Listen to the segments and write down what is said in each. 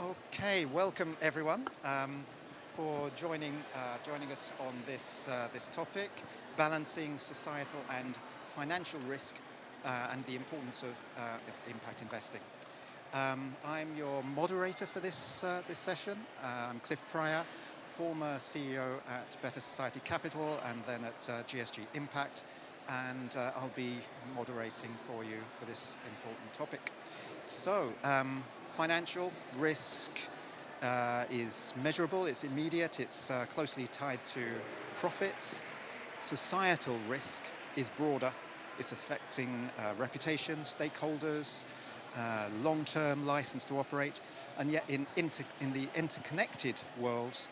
Okay, welcome everyone for joining us on this topic, balancing societal and financial risk and the importance of impact investing. I'm your moderator for this session. I'm Cliff Pryor, former CEO at Better Society Capital and then at GSG Impact, and I'll be moderating for you for this important topic. So, financial risk is measurable, it's immediate, it's closely tied to profits. Societal risk is broader, it's affecting reputation, stakeholders, long-term license to operate, and yet in the interconnected worlds,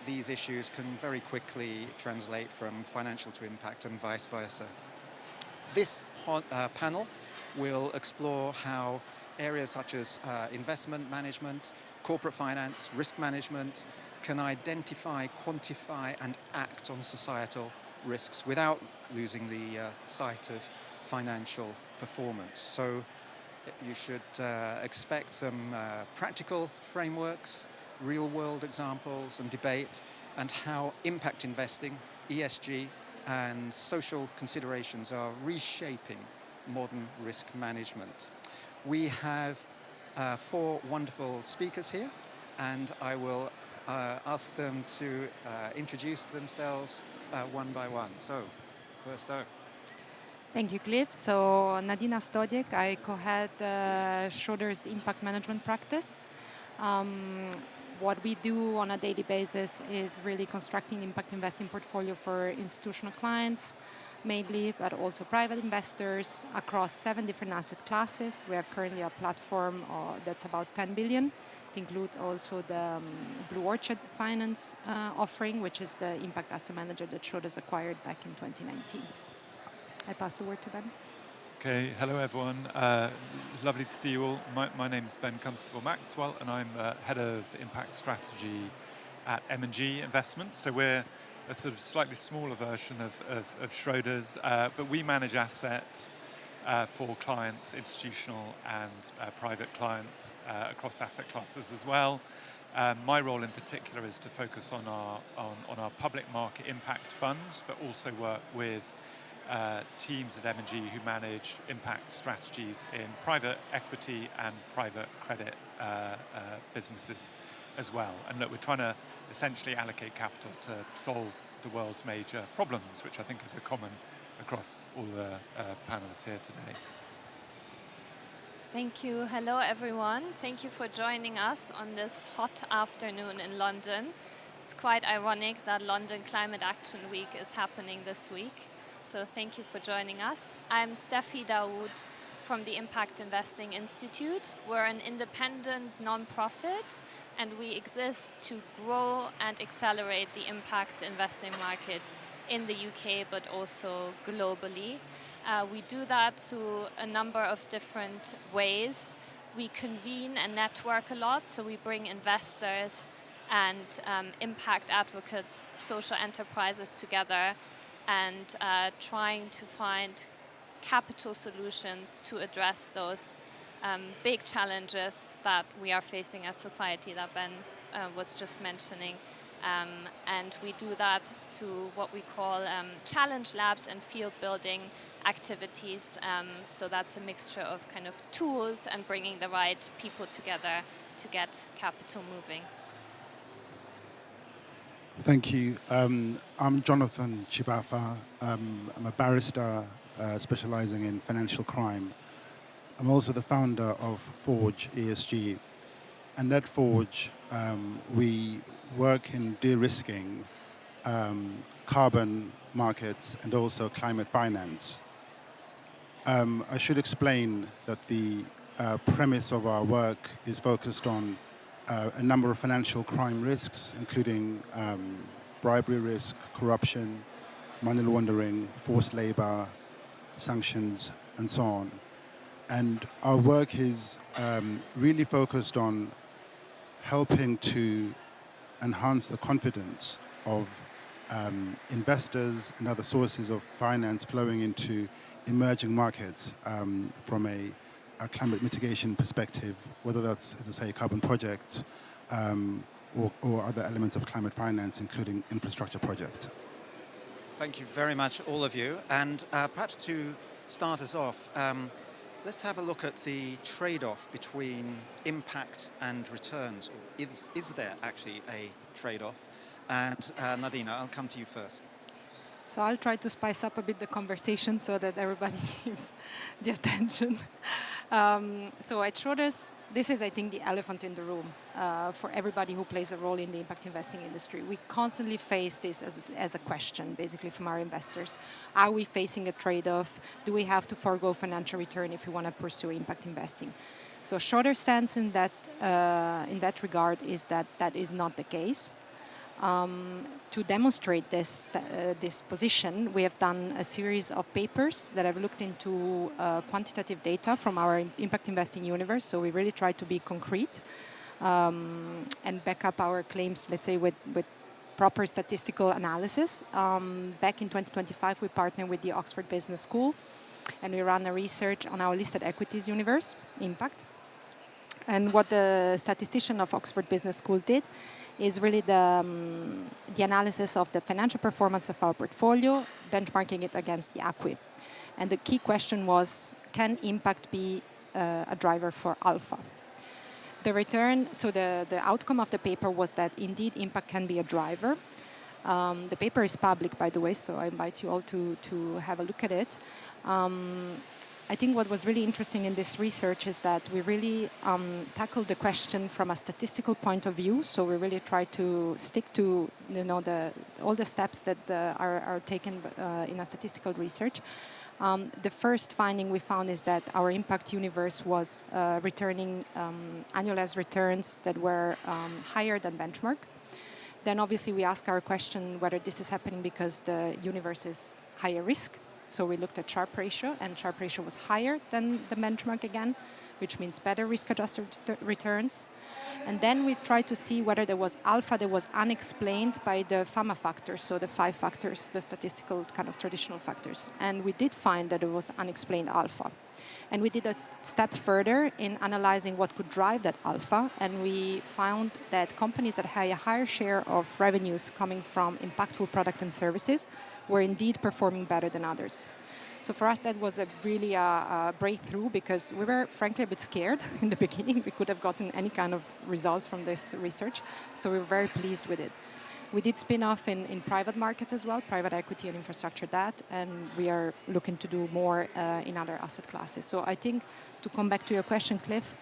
these issues can very quickly translate from financial to impact and vice versa. This panel will explore how areas such as investment management, corporate finance, risk management can identify, quantify and act on societal risks without losing the sight of financial performance. So you should expect some practical frameworks, real-world examples and debate, and how impact investing, ESG and social considerations are reshaping modern risk management. We have four wonderful speakers here, and I will ask them to introduce themselves one by one. So, first up. Thank you, Cliff. So, Nadina Stodiek, I co-head Schroeder's impact management practice. What we do on a daily basis is really constructing impact investing portfolio for institutional clients, mainly, but also private investors across 7 different asset classes. We have currently a platform that's about 10 billion. It includes also the Blue Orchid Finance offering, which is the impact asset manager that Schroeder's acquired back in 2019. I pass the word to them. Okay, hello everyone. Lovely to see you all. My name is Ben Constable-Maxwell, and I'm head of impact strategy at M&G Investments. So we're a sort of slightly smaller version of Schroeder's, but we manage assets for clients, institutional and private clients across asset classes as well. My role in particular is to focus on our public market impact funds, but also work with teams at M&G who manage impact strategies in private equity and private credit businesses as well. And look, we're trying to essentially allocate capital to solve the world's major problems, which I think is a common across all the panelists here today. Thank you. Hello, everyone. Thank you for joining us on this hot afternoon in London. It's quite ironic that London Climate Action Week is happening this week. So thank you for joining us. I'm Dawoud from the Impact Investing Institute. We're an independent non-profit, and we exist to grow and accelerate the impact investing market in the UK, but also globally. We do that through a number of different ways. We convene and network a lot, so we bring investors and impact advocates, social enterprises together, and trying to find capital solutions to address those big challenges that we are facing as society that Ben was just mentioning. And we do that through what we call challenge labs and field building activities. So that's a mixture of kind of tools and bringing the right people together to get capital moving. Thank you. I'm Jonathan Chibafa. I'm a barrister specializing in financial crime. I'm also the founder of Forge ESG. And at Forge, we work in de-risking carbon markets and also climate finance. I should explain that the premise of our work is focused on a number of financial crime risks, including bribery risk, corruption, money laundering, forced labor, sanctions, and so on. And our work is really focused on helping to enhance the confidence of investors and other sources of finance flowing into emerging markets from a a climate mitigation perspective, whether that's, as I say, carbon projects or other elements of climate finance, including infrastructure projects. Thank you very much, all of you. And perhaps to start us off, let's have a look at the trade-off between impact and returns. Or is there actually a trade-off? And Nadina, I'll come to you first. So I'll try to spice up a bit the conversation so that everybody gives the attention. So at Schroders, this is, I think, the elephant in the room for everybody who plays a role in the impact investing industry. We constantly face this as a question, basically, from our investors. Are we facing a trade-off? Do we have to forego financial return if we want to pursue impact investing? So Schroders' stance in that regard is that that is not the case. To demonstrate this position, we have done a series of papers that have looked into quantitative data from our impact investing universe. So we really try to be concrete and back up our claims, let's say, with proper statistical analysis. Back in 2025, we partnered with the Oxford Business School, and we ran a research on our listed equities universe, impact. And what the statistician of Oxford Business School did is really the analysis of the financial performance of our portfolio, benchmarking it against the ACWI. And the key question was, can impact be a driver for alpha? The return, so the outcome of the paper was that indeed impact can be a driver. The paper is public, by the way, so I invite you all to have a look at it. I think what was really interesting in this research is that we really tackled the question from a statistical point of view. So we really try to stick to all the steps that are taken in a statistical research. The first finding we found is that our impact universe was returning annualized returns that were higher than benchmark. Then obviously we ask our question whether this is happening because the universe is higher risk. So we looked at Sharpe ratio, and Sharpe ratio was higher than the benchmark again, which means better risk-adjusted returns. And then we tried to see whether there was alpha that was unexplained by the FAMA factors, so the 5 factors, the statistical kind of traditional factors. And we did find that it was unexplained alpha. And we did a step further in analyzing what could drive that alpha, and we found that companies that had a higher share of revenues coming from impactful products and services were indeed performing better than others. So for us, that was really a breakthrough, because we were frankly a bit scared in the beginning. We could have gotten any kind of results from this research, so we were very pleased with it. We did spin off in private markets as well, private equity and infrastructure debt, and we are looking to do more in other asset classes. So I think, to come back to your question, Cliff,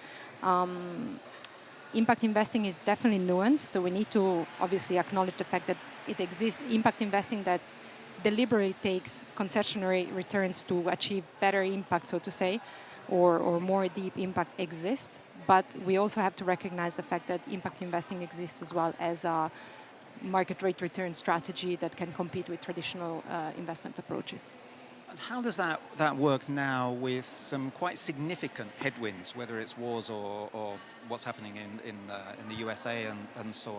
impact investing is definitely nuanced, so we need to obviously acknowledge the fact that it exists, impact investing that deliberately takes concessionary returns to achieve better impact, so to say, or more deep impact exists. But we also have to recognize the fact that impact investing exists as well as a market rate return strategy that can compete with traditional investment approaches. And how does that work now with some quite significant headwinds, whether it's wars or what's happening in the USA and so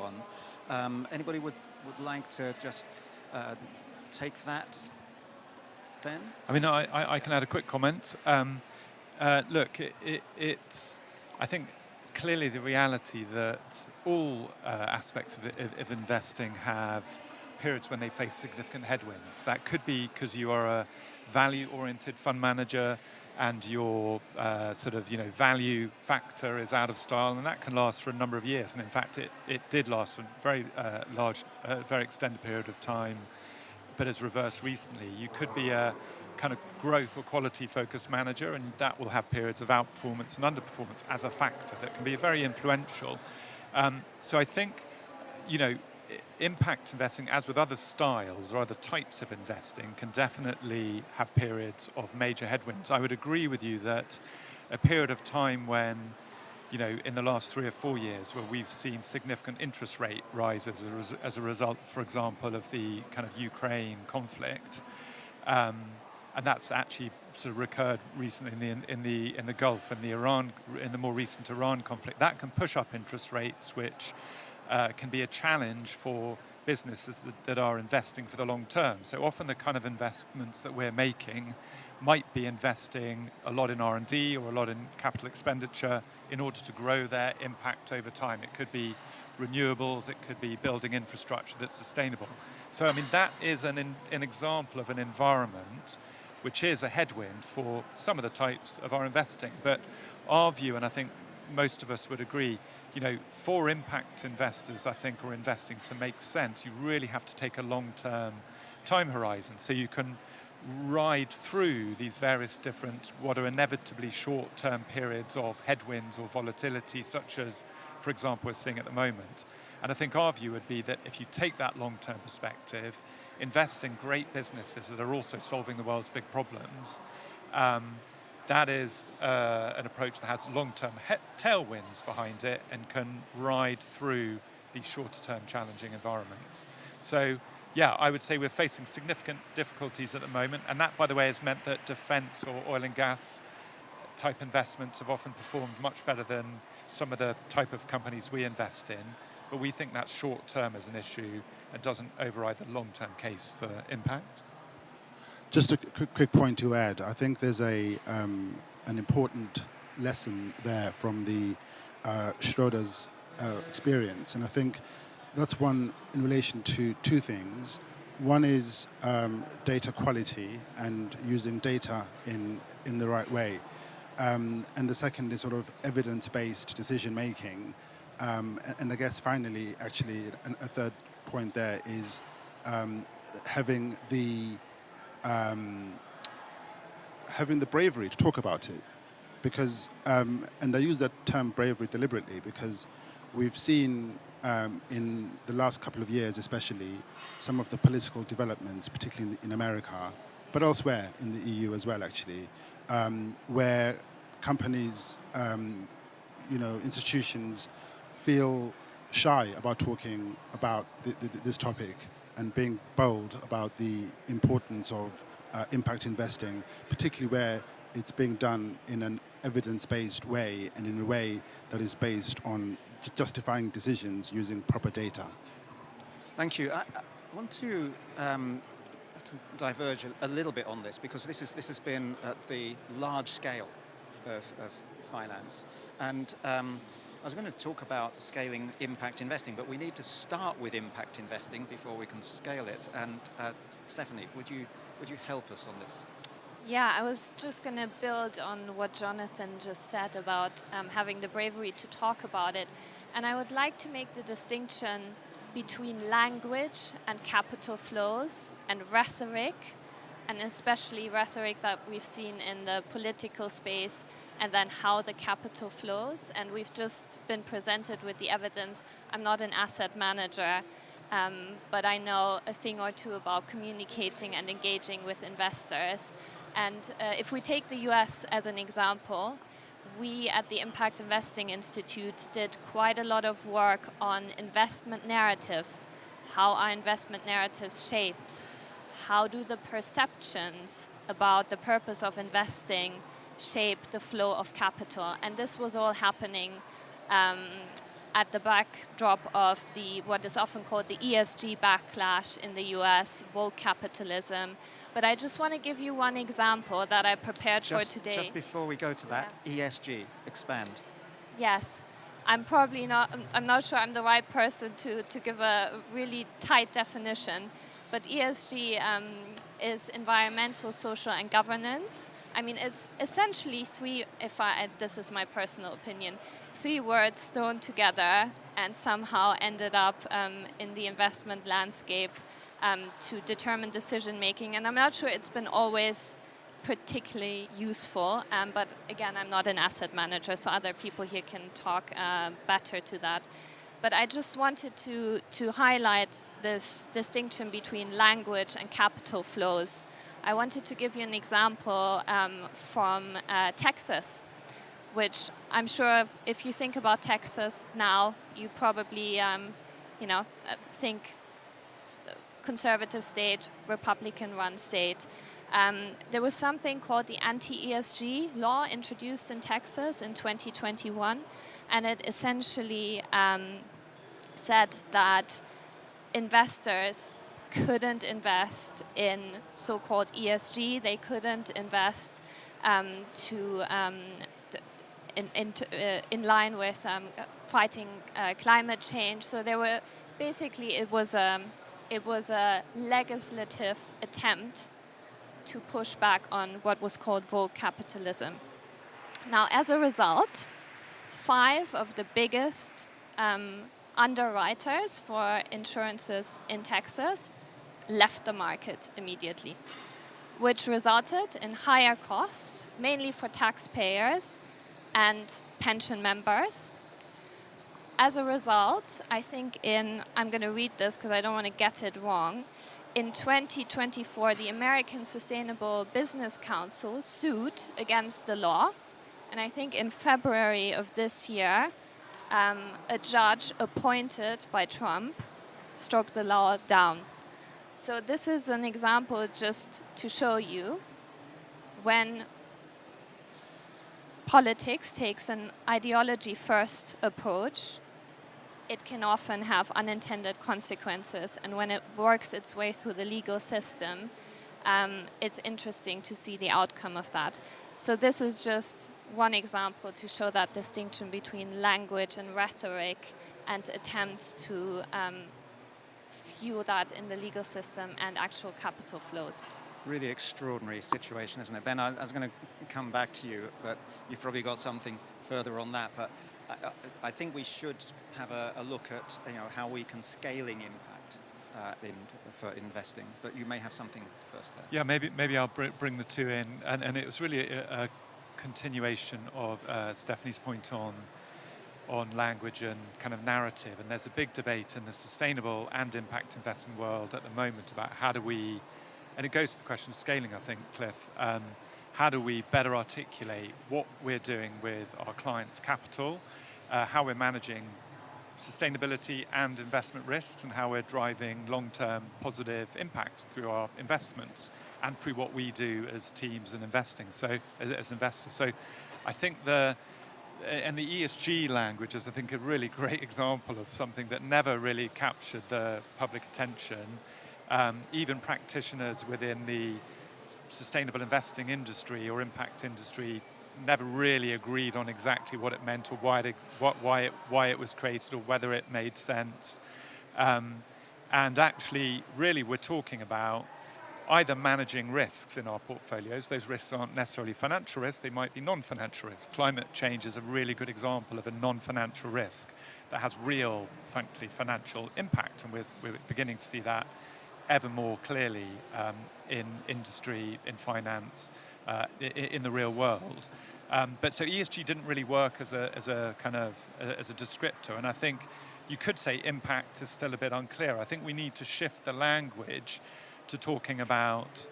on? Anybody would like to just take that, Ben? I mean, I can add a quick comment. Look, it's, I think, clearly the reality that all aspects of investing have periods when they face significant headwinds. That could be because you are a value-oriented fund manager and your value factor is out of style, and that can last for a number of years. And in fact, it did last for a very very extended period of time, but has reversed recently. You could be a kind of growth or quality focused manager, and that will have periods of outperformance and underperformance as a factor that can be very influential. So I think, impact investing, as with other styles or other types of investing, can definitely have periods of major headwinds. I would agree with you that a period of time when, in the last 3 or 4 years, where we've seen significant interest rate rises as a result, for example, of the kind of Ukraine conflict, and that's actually sort of recurred recently in the Gulf and in the more recent Iran conflict. That can push up interest rates, which can be a challenge for businesses that are investing for the long term. So often the kind of investments that we're making might be investing a lot in R&D or a lot in capital expenditure in order to grow their impact over time. It could be renewables, it could be building infrastructure that's sustainable. So, I mean, that is an example of an environment which is a headwind for some of the types of our investing. But our view, and I think most of us would agree, for impact investors, I think, or investing to make sense, you really have to take a long-term time horizon so you can ride through these various different, what are inevitably short-term periods of headwinds or volatility, such as, for example, we're seeing at the moment. And I think our view would be that if you take that long-term perspective, invest in great businesses that are also solving the world's big problems, that is an approach that has long-term tailwinds behind it and can ride through these shorter-term challenging environments. So, yeah, I would say we're facing significant difficulties at the moment, and that, by the way, has meant that defense or oil and gas type investments have often performed much better than some of the type of companies we invest in. But we think that's short-term as an issue and doesn't override the long-term case for impact. Just a quick point to add. I think there's an important lesson there from the Schroeder's experience, and I think that's one in relation to two things. One is data quality and using data in the right way, and the second is sort of evidence-based decision making. And I guess finally, actually, a third point there is having the bravery to talk about it, because and I use that term bravery deliberately because we've seen in the last couple of years, especially, some of the political developments, particularly in America, but elsewhere in the EU as well, actually, where companies, institutions feel shy about talking about this topic and being bold about the importance of impact investing, particularly where it's being done in an evidence-based way and in a way that is based on justifying decisions using proper data. Thank you. I want to diverge a little bit on this, because this has been at the large scale of finance. And I was going to talk about scaling impact investing, but we need to start with impact investing before we can scale it. And Stephanie, would you help us on this? Yeah, I was just going to build on what Jonathan just said about having the bravery to talk about it. And I would like to make the distinction between language and capital flows and rhetoric, and especially rhetoric that we've seen in the political space, and then how the capital flows. And we've just been presented with the evidence. I'm not an asset manager, but I know a thing or two about communicating and engaging with investors. And if we take the US as an example, we at the Impact Investing Institute did quite a lot of work on investment narratives. How are investment narratives shaped? How do the perceptions about the purpose of investing shape the flow of capital? And this was all happening at the backdrop of what is often called the ESG backlash in the US, woke capitalism. But I just want to give you one example that I prepared for today. Just before we go to that, yeah. ESG, expand. Yes. I'm not sure I'm the right person to give a really tight definition. But ESG is environmental, social, and governance. I mean, it's essentially this is my personal opinion, 3 words thrown together and somehow ended up in the investment landscape to determine decision making. And I'm not sure it's been always particularly useful, but again, I'm not an asset manager, so other people here can talk better to that. But I just wanted to highlight this distinction between language and capital flows. I wanted to give you an example from Texas, which I'm sure if you think about Texas now, you probably think conservative state, Republican-run state. There was something called the anti-ESG law introduced in Texas in 2021, and it essentially said that investors couldn't invest in so-called ESG. They couldn't invest in line with fighting climate change. So there were basically it was a legislative attempt to push back on what was called woke capitalism. Now, as a result, 5 of the biggest underwriters for insurances in Texas left the market immediately, which resulted in higher costs, mainly for taxpayers and pension members. As a result, I think I'm going to read this because I don't want to get it wrong. In 2024, the American Sustainable Business Council sued against the law. And I think in February of this year, a judge appointed by Trump struck the law down. So this is an example just to show you when politics takes an ideology-first approach, it can often have unintended consequences. And when it works its way through the legal system, it's interesting to see the outcome of that. So this is just one example to show that distinction between language and rhetoric and attempts to fuel that in the legal system and actual capital flows. Really extraordinary situation, isn't it? Ben, I was going to come back to you, but you've probably got something further on that. But I think we should have a look at how we can scaling impact for investing. But you may have something first there. Yeah, maybe I'll bring the two in. And it was really a continuation of Stephanie's point on language and kind of narrative. And there's a big debate in the sustainable and impact investing world at the moment about how do we, and it goes to the question of scaling, I think, Cliff, how do we better articulate what we're doing with our clients' capital, how we're managing sustainability and investment risks, and how we're driving long-term positive impacts through our investments and through what we do as teams and investing, so as investors. So I think the ESG language is, I think, a really great example of something that never really captured the public attention. Even practitioners within the sustainable investing industry or impact industry never really agreed on exactly what it meant or why it was created or whether it made sense. And actually, really, we're talking about either managing risks in our portfolios. Those risks aren't necessarily financial risks, they might be non-financial risks. Climate change is a really good example of a non-financial risk that has real, frankly, financial impact, and we're beginning to see that ever more clearly in industry, in finance, in the real world. But so ESG didn't really work as a descriptor, and I think you could say impact is still a bit unclear. I think we need to shift the language to talking about,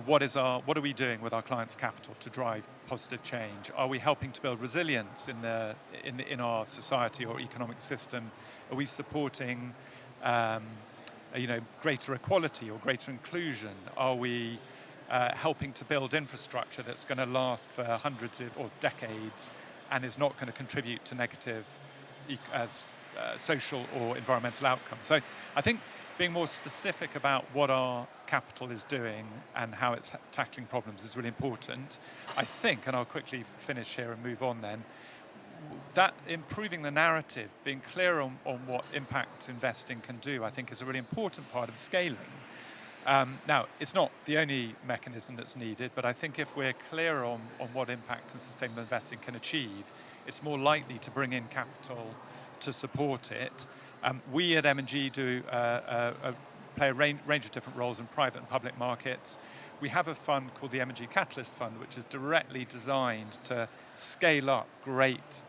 what are we doing with our clients' capital to drive positive change? Are we helping to build resilience in our society or economic system? Are we supporting greater equality or greater inclusion? Are we helping to build infrastructure that's going to last for hundreds or decades and is not going to contribute to negative social or environmental outcomes? So I think being more specific about what our capital is doing and how it's tackling problems is really important. I think, and I'll quickly finish here and move on then, that improving the narrative, being clear on what impact investing can do, I think is a really important part of scaling. Now, it's not the only mechanism that's needed, but I think if we're clear on what impact and sustainable investing can achieve, it's more likely to bring in capital to support it. We at M&G play a range of different roles in private and public markets. We have a fund called the M&G Catalyst Fund, which is directly designed to scale up great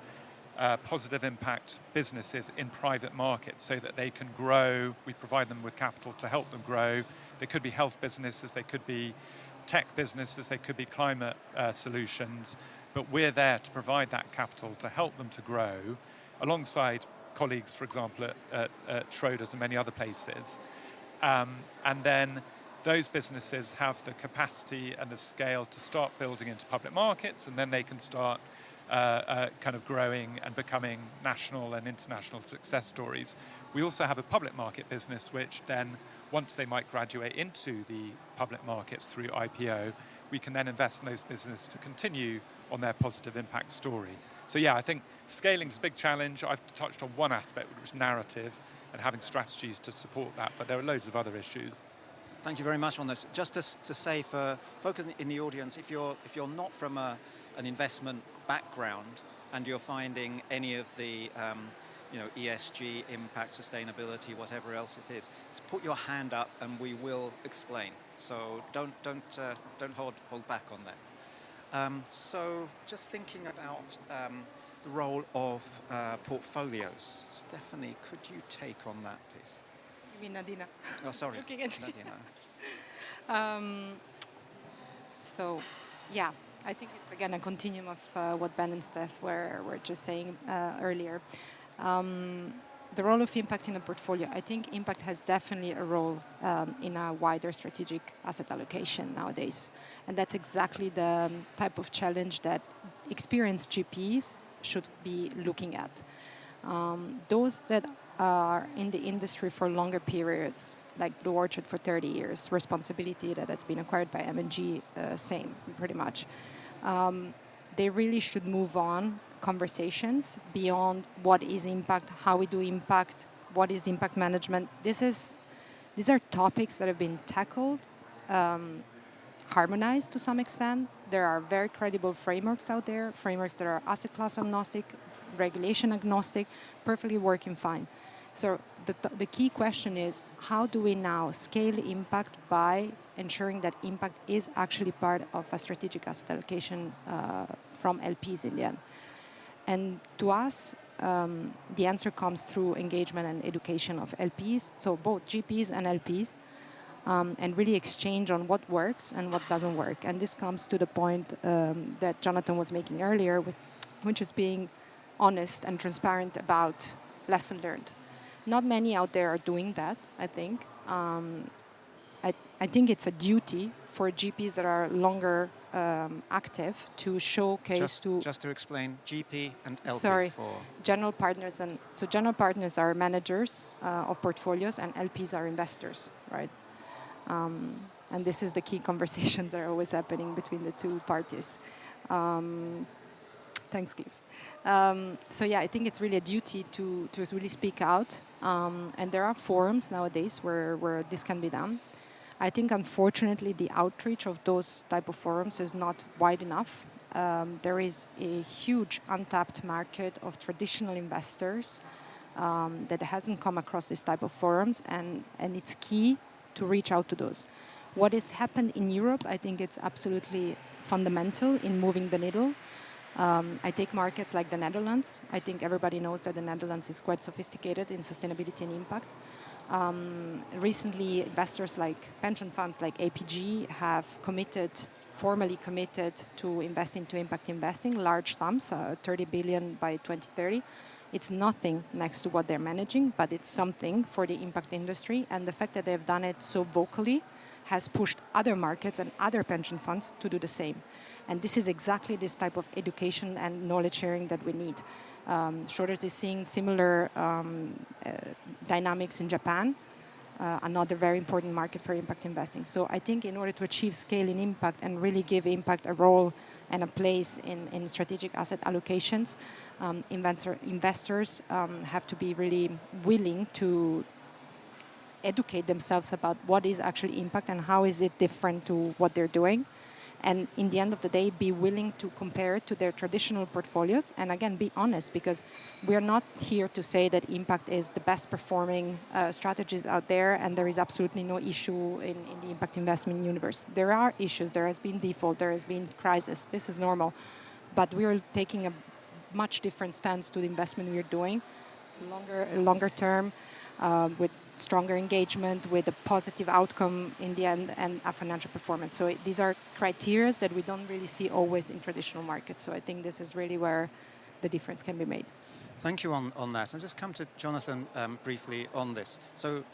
positive impact businesses in private markets so that they can grow. We provide them with capital to help them grow. They could be health businesses, they could be tech businesses, they could be climate solutions, but we're there to provide that capital to help them to grow alongside colleagues, for example, at Schroders and many other places. And then those businesses have the capacity and the scale to start building into public markets, and then they can start kind of growing and becoming national and international success stories. We also have a public market business which then once they might graduate into the public markets through IPO, we can then invest in those businesses to continue on their positive impact story. So yeah, I think scaling is a big challenge. I've touched on one aspect, which was narrative, and having strategies to support that, but there are loads of other issues. Thank you very much on this. Just to say for folk in the audience, if you're not from an investment background and you're finding any of the ESG, impact, sustainability, whatever else it is, put your hand up and we will explain. So don't hold back on that. So just thinking about the role of portfolios. Stephanie, could you take on that, please? You mean Nadina? Oh, sorry, Looking at Nadina. So, yeah, I think it's again a continuum of what Ben and Steph were just saying earlier. The role of impact in a portfolio. I think impact has definitely a role in a wider strategic asset allocation nowadays. And that's exactly the type of challenge that experienced GPs should be looking at. Those that are in the industry for longer periods, like Blue Orchard for 30 years, Responsibility that has been acquired by M&G, same, pretty much. They really should move on conversations beyond what is impact, how we do impact, what is impact management. These are topics that have been tackled, harmonized to some extent. There are very credible frameworks out there, frameworks that are asset class agnostic, regulation agnostic, perfectly working fine. So the key question is, how do we now scale impact by ensuring that impact is actually part of a strategic asset allocation from LPs in the end? And to us, the answer comes through engagement and education of LPs, so both GPs and LPs, and really exchange on what works and what doesn't work. And this comes to the point that Jonathan was making earlier, which is being honest and transparent about lesson learned. Not many out there are doing that, I think. I think it's a duty for GPs that are longer active to showcase Just to explain, GP and LP. Sorry, for general partners. So general partners are managers of portfolios and LPs are investors, right? And this is the key conversations that are always happening between the two parties. Thanks, Cliff. So yeah, I think it's really a duty to really speak out. And there are forums nowadays where this can be done. I think, unfortunately, the outreach of those type of forums is not wide enough. There is a huge untapped market of traditional investors that hasn't come across this type of forums, and it's key to reach out to those. What has happened in Europe, I think it's absolutely fundamental in moving the needle. I take markets like the Netherlands. I think everybody knows that the Netherlands is quite sophisticated in sustainability and impact. Recently, investors like pension funds like APG have formally committed to invest into impact investing, large sums, 30 billion by 2030. It's nothing next to what they're managing, but it's something for the impact industry. And the fact that they've done it so vocally has pushed other markets and other pension funds to do the same. And this is exactly this type of education and knowledge sharing that we need. Schroders is seeing similar dynamics in Japan, another very important market for impact investing. So I think in order to achieve scale in impact and really give impact a role and a place in strategic asset allocations, investors have to be really willing to educate themselves about what is actually impact and how is it different to what they're doing. And in the end of the day, be willing to compare it to their traditional portfolios. And again, be honest, because we're not here to say that impact is the best performing strategies out there and there is absolutely no issue in the impact investment universe. There are issues. There has been default. There has been crisis. This is normal. But we are taking a much different stance to the investment we're doing, longer term, with stronger engagement, with a positive outcome in the end, and a financial performance. So these are criteria that we don't really see always in traditional markets. So I think this is really where the difference can be made. Thank you on that. I'll just come to Jonathan briefly on this. So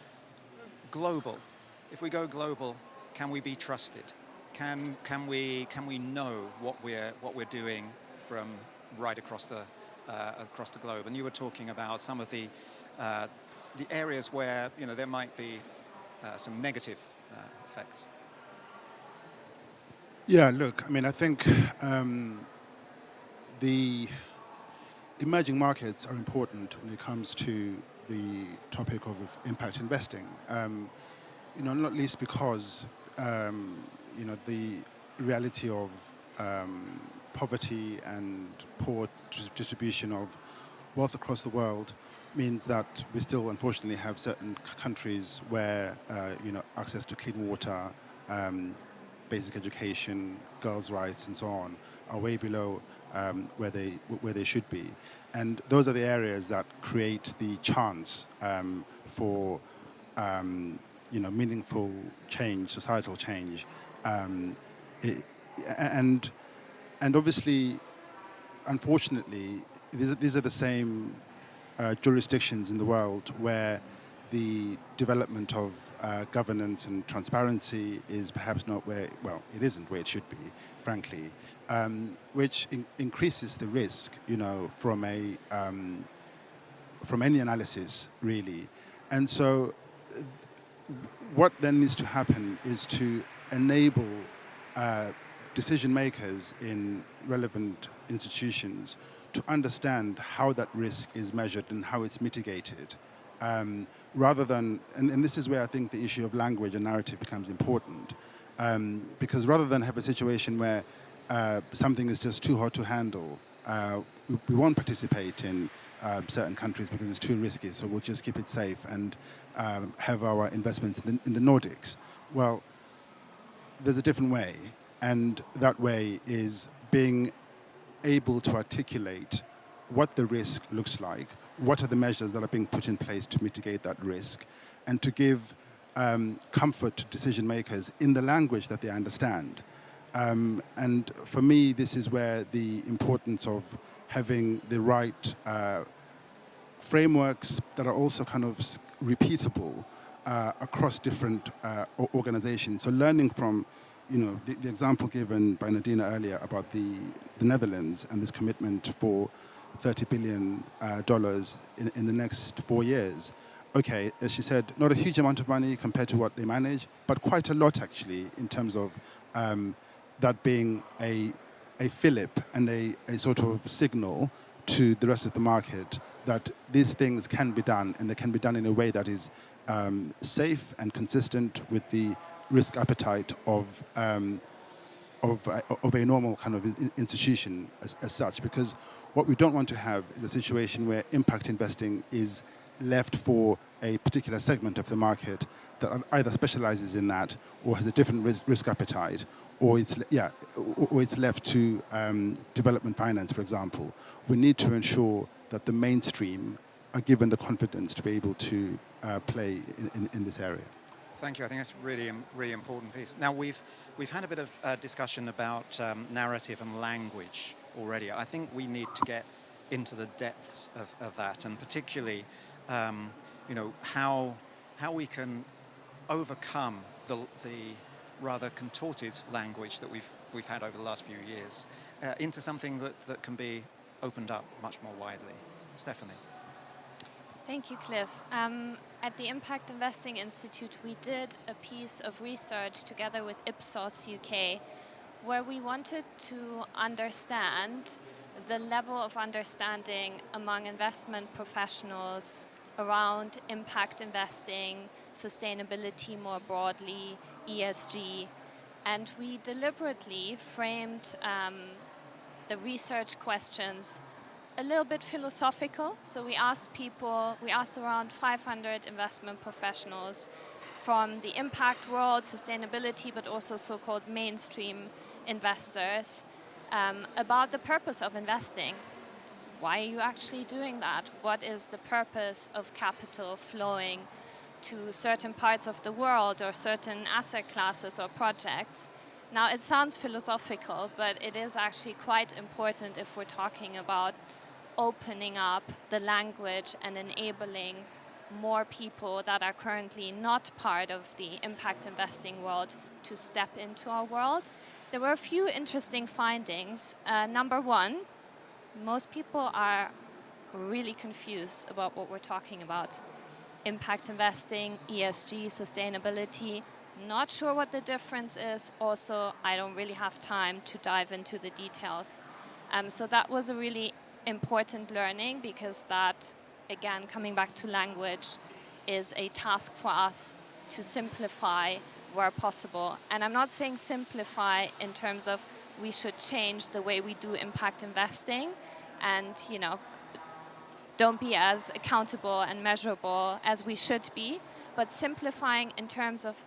global, if we go global, can we be trusted? Can we know what we're doing from right across the globe? And you were talking about some of the areas where there might be some negative effects? Yeah, look, I mean, I think the emerging markets are important when it comes to the topic of impact investing. Not least because the reality of poverty and poor distribution of wealth across the world means that we still, unfortunately, have certain countries where access to clean water, basic education, girls' rights, and so on, are way below where they should be, and those are the areas that create the chance for meaningful change, societal change, and obviously, unfortunately, these are the same jurisdictions in the world where the development of governance and transparency is perhaps not where, well, it isn't where it should be, frankly, which increases the risk, from any analysis, really. And so what then needs to happen is to enable decision makers in relevant institutions to understand how that risk is measured and how it's mitigated, rather than, and this is where I think the issue of language and narrative becomes important, because rather than have a situation where something is just too hot to handle, we won't participate in certain countries because it's too risky, so we'll just keep it safe and have our investments in the Nordics. Well, there's a different way, and that way is being able to articulate what the risk looks like, what are the measures that are being put in place to mitigate that risk, and to give comfort to decision makers in the language that they understand. And for me, this is where the importance of having the right frameworks that are also kind of repeatable across different organizations. So learning from, the example given by Nadina earlier about the Netherlands and this commitment for $30 billion in the next 4 years. Okay, as she said, not a huge amount of money compared to what they manage, but quite a lot actually in terms of that being a fillip and a sort of signal to the rest of the market that these things can be done, and they can be done in a way that is safe and consistent with the risk appetite of a normal kind of institution as such. Because what we don't want to have is a situation where impact investing is left for a particular segment of the market that either specializes in that or has a different risk appetite, or it's left to development finance, for example. We need to ensure that the mainstream are given the confidence to be able to play in this area. Thank you. I think that's really important piece. Now we've had a bit of discussion about narrative and language already. I think we need to get into the depths of that, and particularly, how we can overcome the rather contorted language that we've had over the last few years into something that can be opened up much more widely. Stephanie. Thank you, Cliff. At the Impact Investing Institute, we did a piece of research together with Ipsos UK, where we wanted to understand the level of understanding among investment professionals around impact investing, sustainability more broadly, ESG. And we deliberately framed the research questions a little bit philosophical. So we asked around 500 investment professionals from the impact world, sustainability, but also so-called mainstream investors about the purpose of investing. Why are you actually doing that? What is the purpose of capital flowing to certain parts of the world or certain asset classes or projects? Now, it sounds philosophical, but it is actually quite important if we're talking about opening up the language and enabling more people that are currently not part of the impact investing world to step into our world. There were a few interesting findings. Number one, most people are really confused about what we're talking about. impact investing, ESG, sustainability. Not sure what the difference is. Also, I don't really have time to dive into the details. So that was a really important learning, because that, again, coming back to language, is a task for us to simplify where possible. And I'm not saying simplify in terms of we should change the way we do impact investing and, don't be as accountable and measurable as we should be, but simplifying in terms of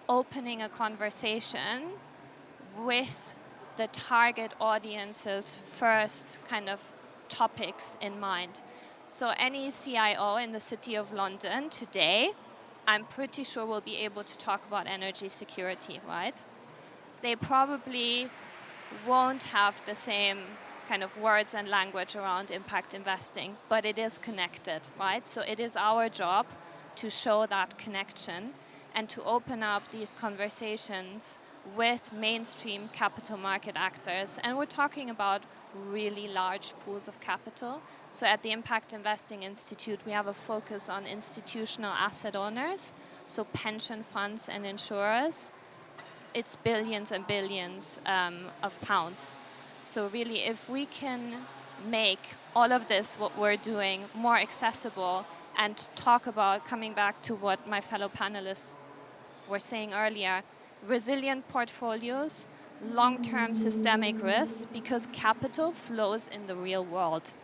opening a conversation with the target audience's first kind of topics in mind. So any CIO in the City of London today, I'm pretty sure will be able to talk about energy security, right? They probably won't have the same kind of words and language around impact investing, but it is connected, right? So it is our job to show that connection and to open up these conversations with mainstream capital market actors. And we're talking about really large pools of capital. So at the Impact Investing Institute, we have a focus on institutional asset owners, so pension funds and insurers. It's billions and billions of pounds. So really, if we can make all of this, what we're doing, more accessible, and talk about, coming back to what my fellow panelists were saying earlier, resilient portfolios, long-term systemic risks, because capital flows in the real world.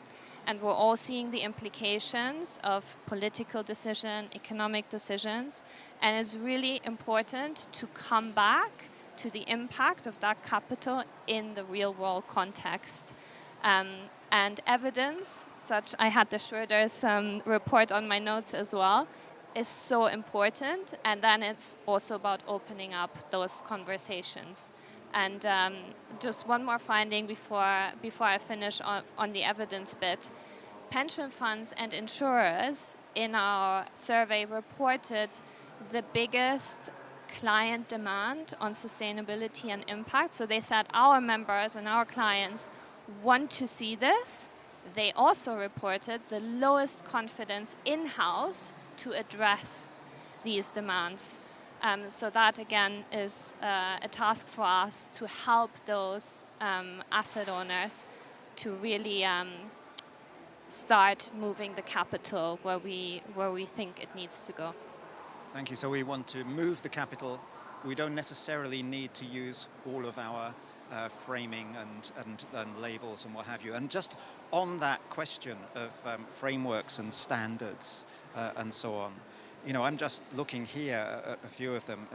And we're all seeing the implications of political decision, economic decisions, and it's really important to come back to the impact of that capital in the real world context. And evidence, such I had the Schroeder's report on my notes as well, is so important. And then it's also about opening up those conversations. And just one more finding before I finish on the evidence bit. Pension funds and insurers in our survey reported the biggest client demand on sustainability and impact. So they said our members and our clients want to see this. They also reported the lowest confidence in-house to address these demands. So that, again, is a task for us to help those asset owners to really start moving the capital where we think it needs to go. Thank you. So we want to move the capital. We don't necessarily need to use all of our framing and labels and what have you. And just on that question of frameworks and standards and so on, I'm just looking here at a few of them.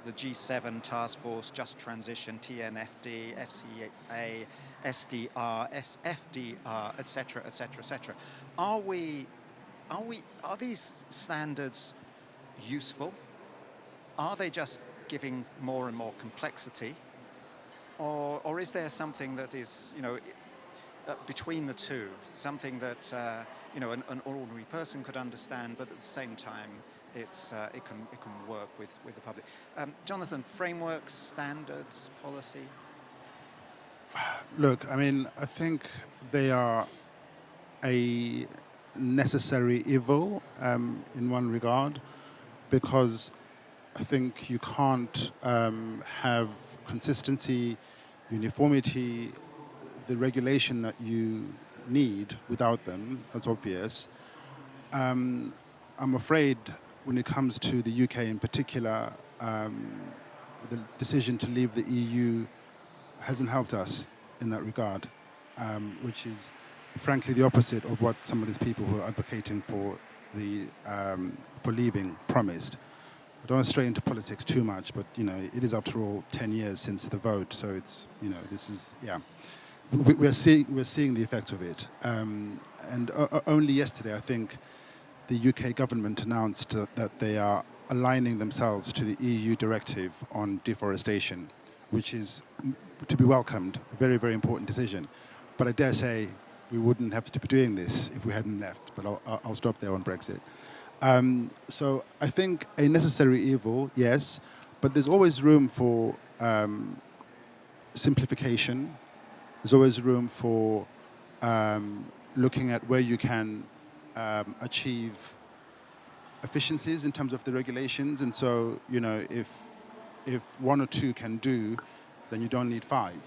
The G7 Task Force, Just Transition, TNFD, FCA, SDR, SFDR, etc., etc., etc. Are these standards useful? Are they just giving more and more complexity? Or is there something that is, between the two, something that an ordinary person could understand, but at the same time, it can work with the public? Jonathan, frameworks, standards, policy. Look, I think they are a necessary evil in one regard, because I think you can't have consistency, uniformity, the regulation that you need without them. That's obvious. I'm afraid when it comes to the UK in particular, the decision to leave the EU hasn't helped us in that regard, which is frankly the opposite of what some of these people who are advocating for leaving promised. I don't want to stray into politics too much, but it is after all 10 years since the vote, so it's this is we're seeing the effects of it. And only yesterday, I think, the UK government announced that they are aligning themselves to the EU directive on deforestation, which is to be welcomed, a very, very important decision. But I dare say we wouldn't have to be doing this if we hadn't left, but I'll stop there on Brexit. So I think a necessary evil, yes, but there's always room for simplification. There's always room for looking at where you can achieve efficiencies in terms of the regulations, and so if one or two can do, then you don't need five.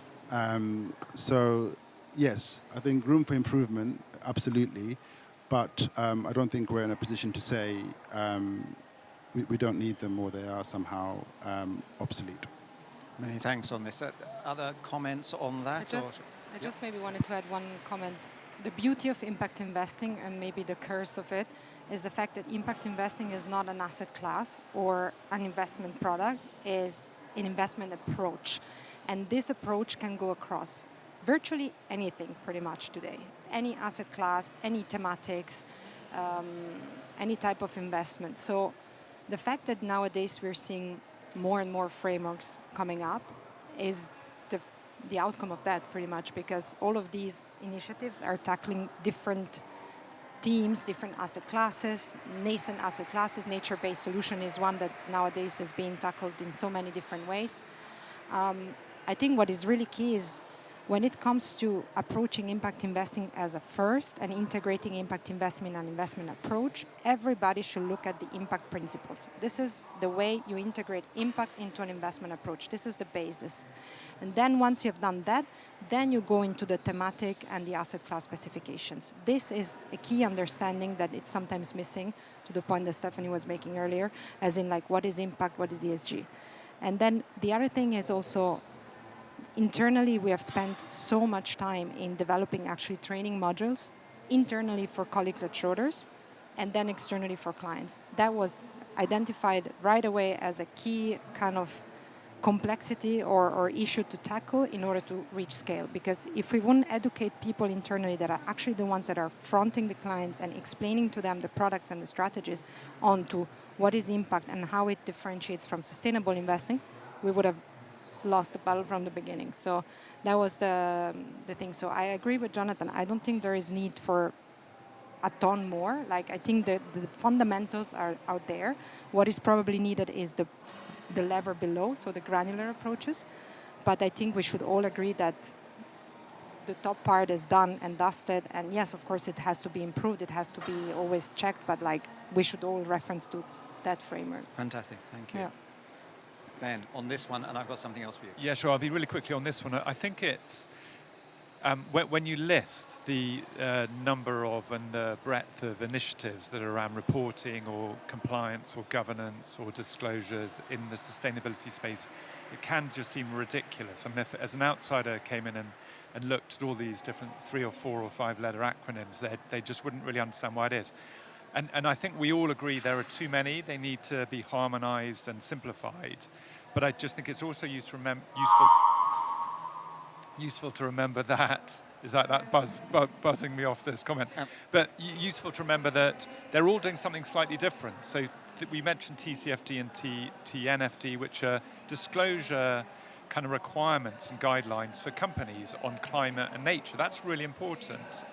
So yes, I think room for improvement, absolutely, but I don't think we're in a position to say we don't need them or they are somehow obsolete. Many thanks on this. Other comments on that? I just maybe wanted to add one comment. The beauty of impact investing, and maybe the curse of it, is the fact that impact investing is not an asset class or an investment product, is an investment approach. And this approach can go across virtually anything pretty much today. Any asset class, any thematics, any type of investment. So the fact that nowadays we're seeing more and more frameworks coming up is the outcome of that pretty much, because all of these initiatives are tackling different themes, different asset classes, nascent asset classes. Nature-based solution is one that nowadays is being tackled in so many different ways. I think what is really key is when it comes to approaching impact investing as a first and integrating impact investment and investment approach, everybody should look at the impact principles. This is the way you integrate impact into an investment approach. This is the basis. And then once you've done that, then you go into the thematic and the asset class specifications. This is a key understanding that is sometimes missing, to the point that Stephanie was making earlier, as in like what is impact, what is ESG. And then the other thing is also, internally, we have spent so much time in developing actually training modules internally for colleagues at Schroders and then externally for clients. That was identified right away as a key kind of complexity or issue to tackle in order to reach scale. Because if we wouldn't educate people internally that are actually the ones that are fronting the clients and explaining to them the products and the strategies onto what is impact and how it differentiates from sustainable investing, we would have lost the battle from the beginning. So that was the thing. So I agree with Jonathan. I don't think there is need for a ton more. Like, I think the fundamentals are out there. What is probably needed is the lever below, so the granular approaches. But I think we should all agree that the top part is done and dusted. And yes, of course, it has to be improved. It has to be always checked. But like, we should all reference to that framework. Fantastic. Thank you. Yeah. Ben, on this one, and I've got something else for you. Yeah, sure. I'll be really quickly on this one. I think it's when you list the number of and the breadth of initiatives that are around reporting or compliance or governance or disclosures in the sustainability space, it can just seem ridiculous. I mean, if as an outsider came in and looked at all these different 3 or 4 or 5 letter acronyms, they just wouldn't really understand why it is. And I think we all agree there are too many. They need to be harmonized and simplified. But I just think it's also useful to remember that, is that buzzing me off this comment, but useful to remember that they're all doing something slightly different. So we mentioned TCFD and TNFD, which are disclosure kind of requirements and guidelines for companies on climate and nature. That's really important.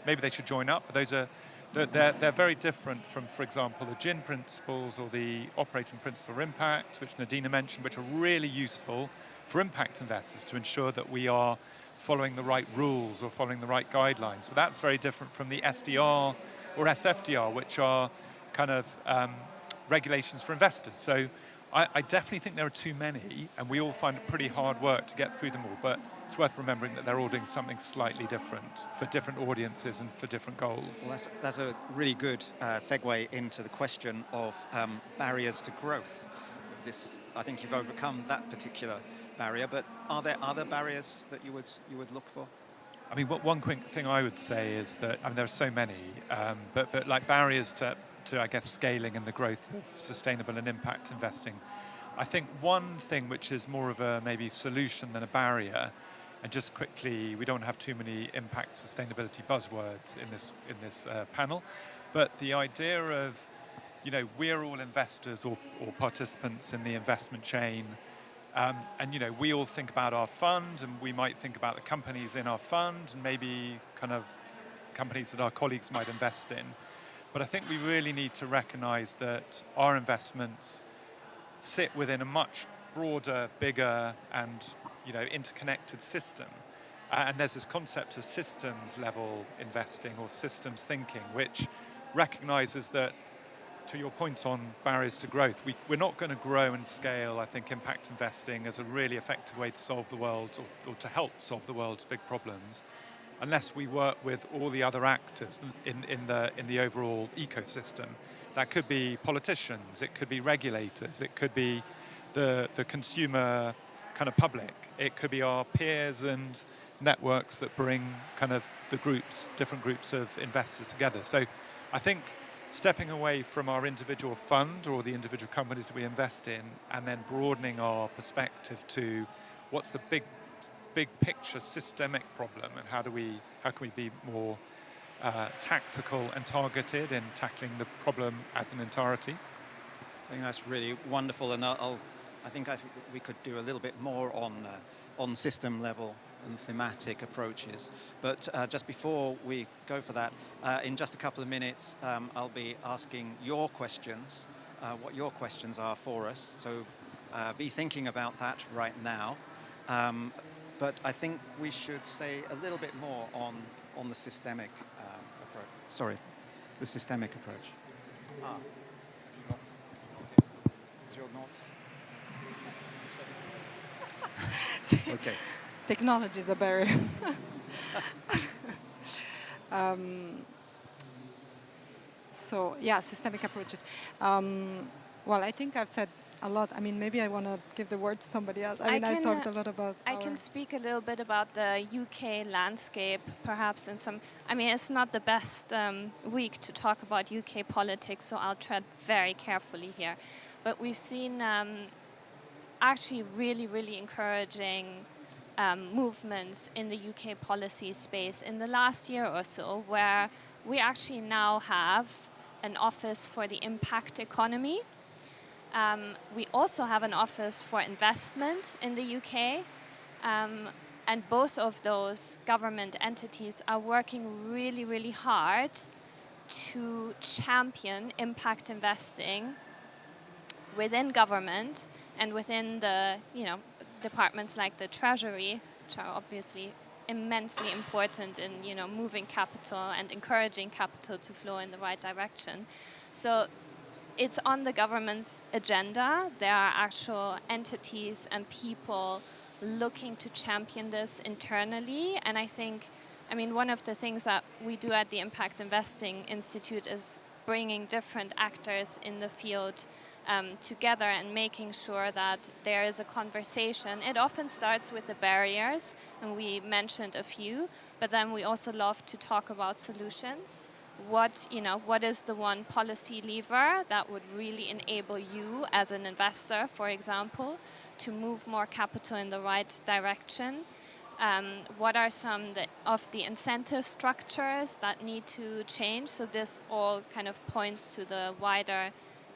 Maybe they should join up, but those are they're very different from, for example, the GIN principles or the operating principle for impact, which Nadina mentioned, which are really useful for impact investors to ensure that we are following the right rules or following the right guidelines. But that's very different from the SDR or SFDR, which are kind of regulations for investors. So I definitely think there are too many, and we all find it pretty hard work to get through them all. But it's worth remembering that they're all doing something slightly different for different audiences and for different goals. Well, that's a really good segue into the question of barriers to growth. I think you've overcome that particular barrier, but are there other barriers that you would look for? I mean, one quick thing I would say is that, I mean, there are so many, but like barriers to I guess, scaling and the growth of sustainable and impact investing. I think one thing which is more of a maybe solution than a barrier, and just quickly, we don't have too many impact sustainability buzzwords in this panel, but the idea of, we're all investors or participants in the investment chain, and we all think about our fund, and we might think about the companies in our fund, and maybe kind of companies that our colleagues might invest in. But I think we really need to recognize that our investments sit within a much broader, bigger, and interconnected system. And there's this concept of systems level investing or systems thinking, which recognizes that to your point on barriers to growth, we're not going to grow and scale, I think, impact investing as a really effective way to solve the world or to help solve the world's big problems unless we work with all the other actors in the overall ecosystem. That could be politicians, it could be regulators, it could be the consumer kind of public, it could be our peers and networks that bring kind of the different groups of investors together. So I think stepping away from our individual fund or the individual companies we invest in and then broadening our perspective to what's the big picture systemic problem and how can we be more tactical and targeted in tackling the problem as an entirety. I think that's really wonderful, and I think we could do a little bit more on system level and thematic approaches. But just before we go for that, in just a couple of minutes, I'll be asking your questions, what your questions are for us. So be thinking about that right now. But I think we should say a little bit more on the systemic approach. Sorry, the systemic approach. You're not. Okay. Technology is a barrier. So yeah, systemic approaches. Well, I think I've said a lot. I mean, maybe I want to give the word to somebody else. I talked a lot about. I can speak a little bit about the UK landscape, perhaps in some. I mean, it's not the best week to talk about UK politics, so I'll tread very carefully here. But we've seen actually really, really encouraging movements in the UK policy space in the last year or so, where we actually now have an office for the impact economy. We also have an office for investment in the UK, and both of those government entities are working really, really hard to champion impact investing within government and within the departments like the Treasury, which are obviously immensely important in moving capital and encouraging capital to flow in the right direction. So it's on the government's agenda. There are actual entities and people looking to champion this internally. And I think, one of the things that we do at the Impact Investing Institute is bringing different actors in the field together and making sure that there is a conversation. It often starts with the barriers, and we mentioned a few, but then we also love to talk about solutions. What is the one policy lever that would really enable you as an investor, for example, to move more capital in the right direction? What are some of the incentive structures that need to change? So this all kind of points to the wider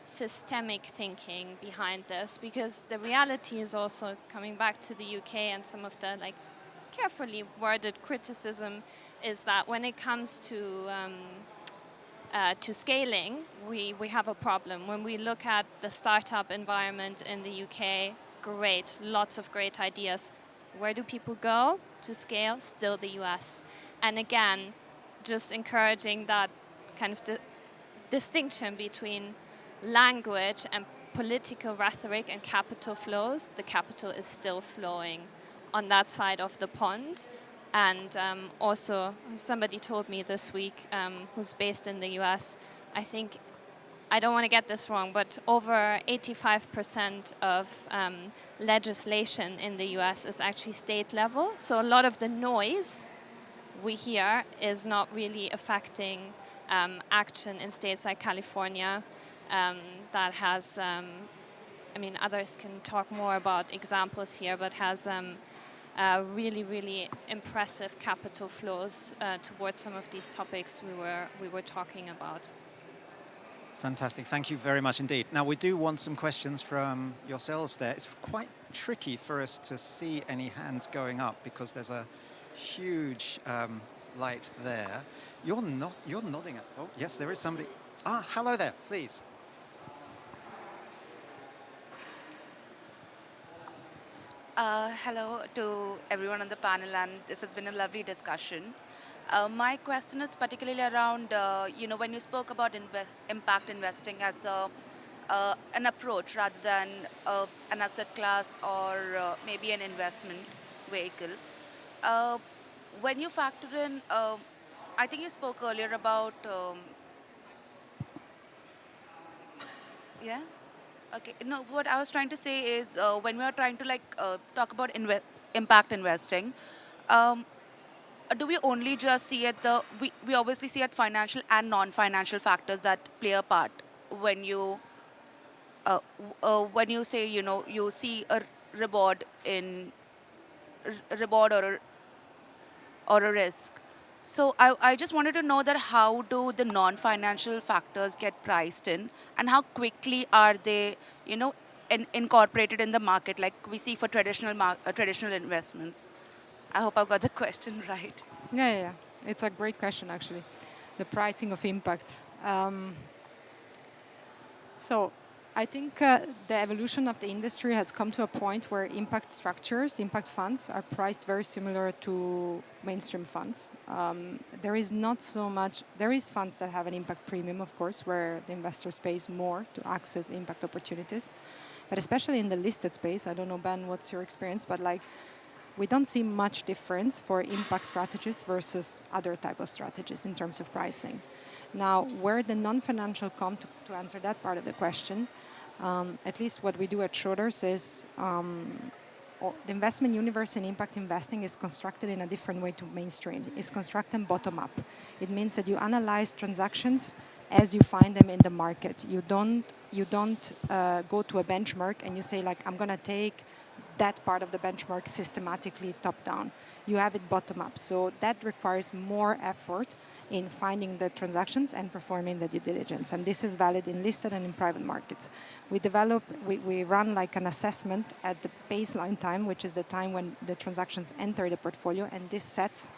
systemic thinking behind this, because the reality is also, coming back to the UK and some of the carefully worded criticism, is that when it comes to scaling, we have a problem. When we look at the startup environment in the UK, great, lots of great ideas. Where do people go to scale? Still the US. And again, just encouraging that kind of distinction between language and political rhetoric and capital flows. The capital is still flowing on that side of the pond. And also, somebody told me this week, who's based in the US, I think, I don't want to get this wrong, but over 85% of legislation in the US is actually state level. So a lot of the noise we hear is not really affecting action in states like California that has, others can talk more about examples here, but has really, really impressive capital flows towards some of these topics we were talking about. Fantastic. Thank you very much indeed. Now, we do want some questions from yourselves there. It's quite tricky for us to see any hands going up because there's a huge light there. You're nodding at. Oh, yes, there is somebody. Hello there, please. Hello to everyone on the panel, and this has been a lovely discussion. My question is particularly around, when you spoke about impact investing as an approach rather than an asset class or maybe an investment vehicle. Uh, when you factor in, I think you spoke earlier about, yeah? Okay, no, what I was trying to say is when we are trying to talk about impact investing, um, do we only just see at we obviously see at financial and non-financial factors that play a part when when you say, you see a reward in reward or a risk. So I just wanted to know that how do the non-financial factors get priced in, and how quickly are they, incorporated in the market like we see for traditional investments? I hope I got the question right. Yeah. It's a great question, actually. The pricing of impact. So I think the evolution of the industry has come to a point where impact structures, impact funds, are priced very similar to mainstream funds. There is not so much, there is funds that have an impact premium, of course, where the investors pays more to access the impact opportunities. But especially in the listed space, I don't know, Ben, what's your experience, but we don't see much difference for impact strategies versus other type of strategies in terms of pricing. Now, where the non-financial come to answer that part of the question, at least what we do at Schroders is the investment universe in impact investing is constructed in a different way to mainstream. It's constructed bottom up. It means that you analyze transactions as you find them in the market. You don't go to a benchmark and you say I'm going to take that part of the benchmark systematically top down. You have it bottom up. So that requires more effort in finding the transactions and performing the due diligence. And this is valid in listed and in private markets. We run an assessment at the baseline time, which is the time when the transactions enter the portfolio, and this sets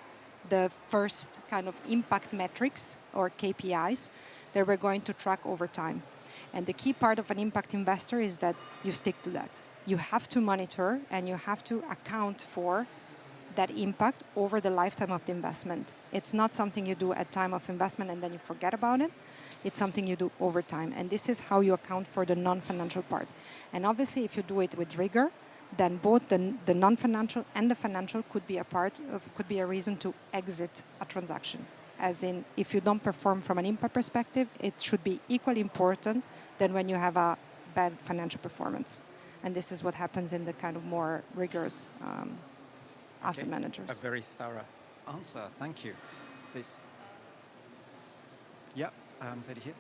the first kind of impact metrics or KPIs that we're going to track over time. And the key part of an impact investor is that you stick to that. You have to monitor and you have to account for that impact over the lifetime of the investment. It's not something you do at time of investment and then you forget about it. It's something you do over time. And this is how you account for the non-financial part. And obviously, if you do it with rigor, then both the non-financial and the financial could be a reason to exit a transaction. As in, if you don't perform from an impact perspective, it should be equally important than when you have a bad financial performance. And this is what happens in the kind of more rigorous asset managers. A very thorough answer. Thank you. Please. Yep, lady here.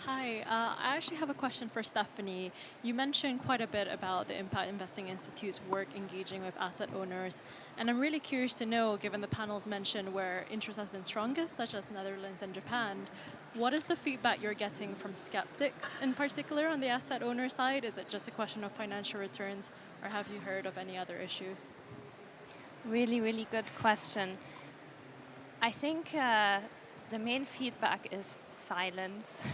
Hi, I actually have a question for Stephanie. You mentioned quite a bit about the Impact Investing Institute's work engaging with asset owners, and I'm really curious to know, given the panels mentioned where interest has been strongest, such as Netherlands and Japan, what is the feedback you're getting from skeptics in particular on the asset owner side? Is it just a question of financial returns, or have you heard of any other issues? Really, really good question. I think the main feedback is silence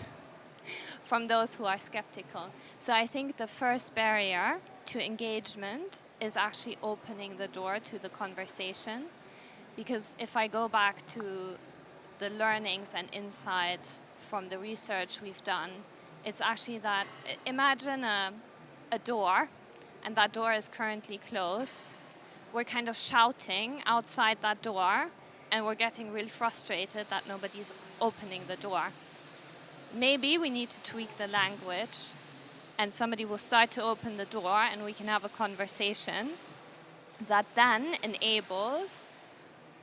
from those who are skeptical. So I think the first barrier to engagement is actually opening the door to the conversation. Because if I go back to the learnings and insights from the research we've done, it's actually that, imagine a door, and that door is currently closed. We're kind of shouting outside that door, and we're getting really frustrated that nobody's opening the door. Maybe we need to tweak the language, and somebody will start to open the door, and we can have a conversation that then enables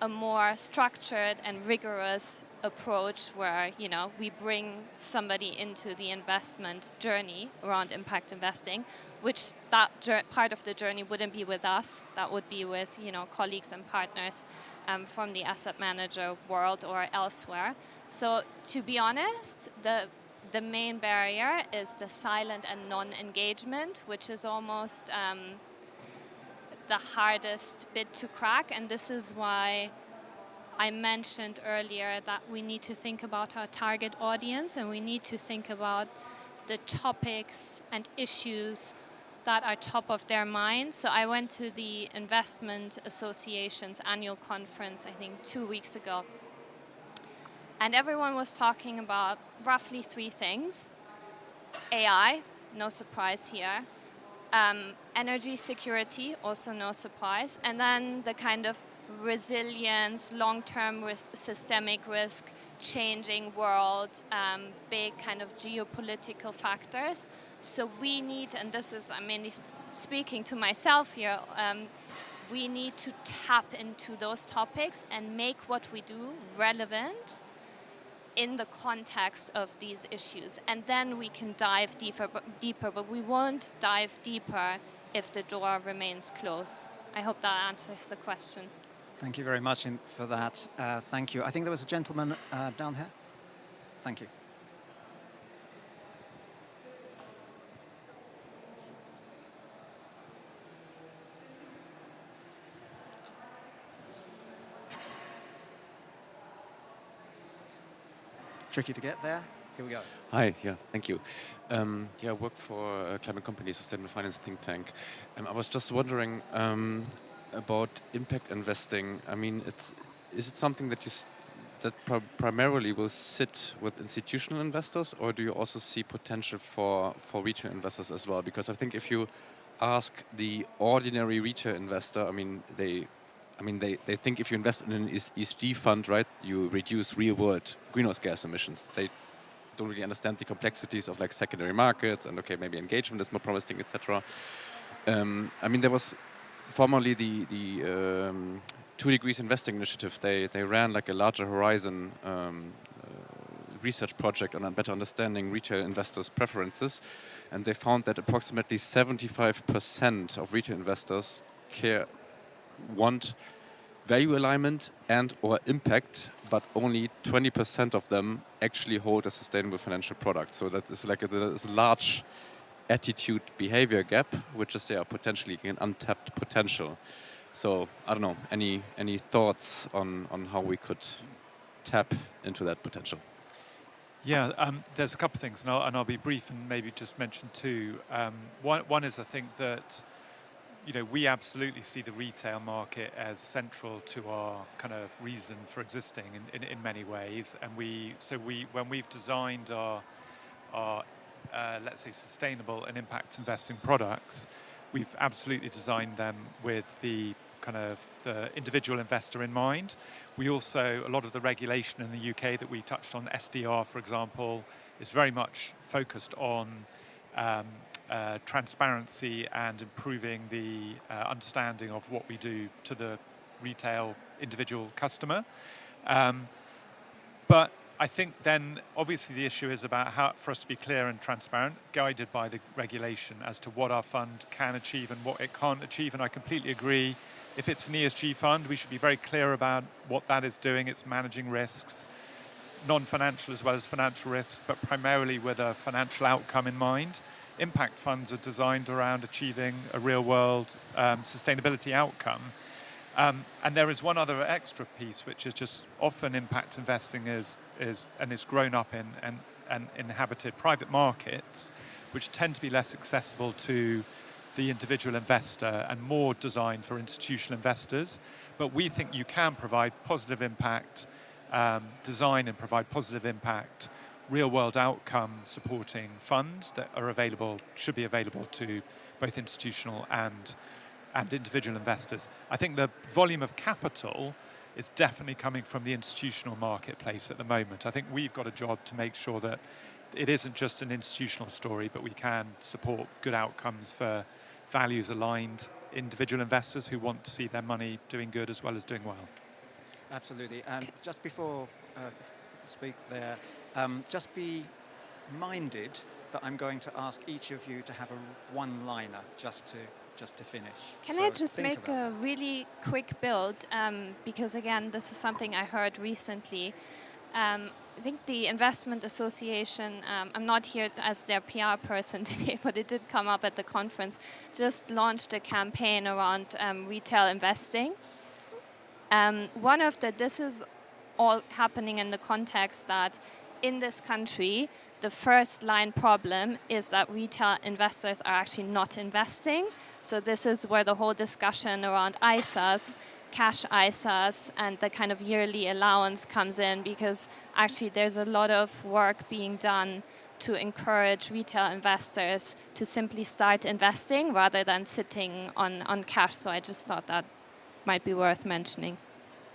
a more structured and rigorous approach where, we bring somebody into the investment journey around impact investing, which that part of the journey wouldn't be with us. That would be with, colleagues and partners from the asset manager world or elsewhere. So to be honest, the main barrier is the silent and non-engagement, which is almost the hardest bit to crack. And this is why I mentioned earlier that we need to think about our target audience, and we need to think about the topics and issues that are top of their mind. So I went to the Investment Association's annual conference, I think 2 weeks ago. And everyone was talking about roughly 3 things. AI, no surprise here. Energy security, also no surprise. And then the kind of resilience, long-term systemic risk, changing world, big kind of geopolitical factors. So we need, and this is, I'm mainly speaking to myself here, we need to tap into those topics and make what we do relevant in the context of these issues. And then we can dive deeper, but we won't dive deeper if the door remains closed. I hope that answers the question. Thank you very much for that. Thank you. I think there was a gentleman down here. Thank you. Tricky to get there. Here we go. Hi, yeah, thank you. I work for a climate company, Sustainable Finance think tank. I was just wondering about impact investing. I mean, is it something that primarily will sit with institutional investors, or do you also see potential for retail investors as well? Because I think if you ask the ordinary retail investor, they think if you invest in an ESG fund, right, you reduce real-world greenhouse gas emissions. They don't really understand the complexities of like secondary markets and maybe engagement is more promising, etc. There was formerly the 2 Degrees Investing Initiative. They ran like a larger horizon research project on better understanding retail investors' preferences, and they found that approximately 75% of retail investors want value alignment and or impact, but only 20% of them actually hold a sustainable financial product. So that is like there's a large attitude behavior gap, which is potentially an untapped potential. So I don't know, any thoughts on how we could tap into that potential? Yeah, there's a couple of things, and I'll be brief and maybe just mention 2. One is I think that we absolutely see the retail market as central to our kind of reason for existing in many ways, and when we've designed our let's say sustainable and impact investing products, we've absolutely designed them with the kind of the individual investor in mind. We also, a lot of the regulation in the UK that we touched on, SDR for example, is very much focused on transparency and improving the understanding of what we do to the retail individual customer. But I think then obviously the issue is about how for us to be clear and transparent, guided by the regulation as to what our fund can achieve and what it can't achieve. And I completely agree. If it's an ESG fund, we should be very clear about what that is doing. It's managing risks, non-financial as well as financial risks, but primarily with a financial outcome in mind. Impact funds are designed around achieving a real-world sustainability outcome. And there is one other extra piece, which is just often impact investing is grown up in and inhabited private markets, which tend to be less accessible to the individual investor and more designed for institutional investors. But we think you can provide positive impact, design and provide positive impact, real-world outcome supporting funds that are available, should be available to both institutional and individual investors. I think the volume of capital is definitely coming from the institutional marketplace at the moment. I think we've got a job to make sure that it isn't just an institutional story, but we can support good outcomes for values-aligned individual investors who want to see their money doing good as well as doing well. Absolutely. And just before speak there, just be minded that I'm going to ask each of you to have a one-liner just to finish. Can I just make a really quick build? Because again, this is something I heard recently. I think the Investment Association, I'm not here as their PR person today, but it did come up at the conference, just launched a campaign around retail investing. This is all happening in the context that in this country, the first line problem is that retail investors are actually not investing. So this is where the whole discussion around ISAs, cash ISAs, and the kind of yearly allowance comes in, because actually there's a lot of work being done to encourage retail investors to simply start investing rather than sitting on cash. So I just thought that might be worth mentioning.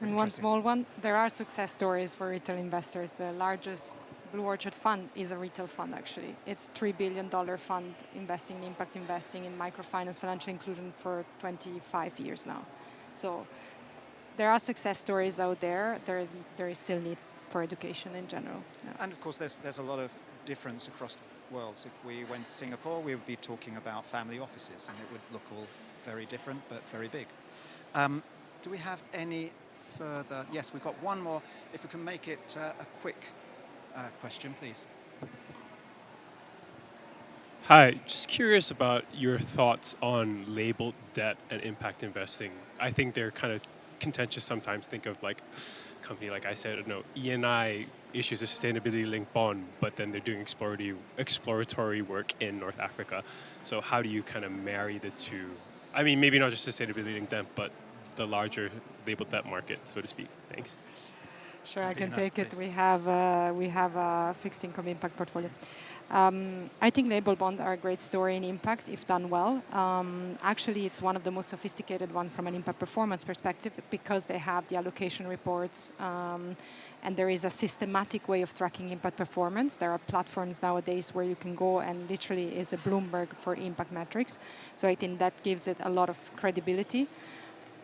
And one small one, there are success stories for retail investors. The largest Blue Orchard fund is a retail fund, actually. It's $3 billion fund investing in impact investing in microfinance, financial inclusion for 25 years now. So there are success stories out there. There is still needs for education in general. Yeah. And of course, there's a lot of difference across worlds. If we went to Singapore, we would be talking about family offices, and it would look all very different, but very big. Do we have any further? Yes, we've got one more. If we can make it a quick question, please. Hi, just curious about your thoughts on labeled debt and impact investing. I think they're kind of contentious sometimes. Think of like a company like I said, no, E&I issues a sustainability-linked bond, but then they're doing exploratory work in North Africa. So how do you kind of marry the two? I mean, maybe not just sustainability-linked debt, but the larger labeled debt market, so to speak. Thanks. Sure, Nadina, I can take it. please. We have a fixed income impact portfolio. I think label bonds are a great story in impact if done well. Actually, it's one of the most sophisticated ones from an impact performance perspective because they have the allocation reports and there is a systematic way of tracking impact performance. There are platforms nowadays where you can go and literally is a Bloomberg for impact metrics. So I think that gives it a lot of credibility.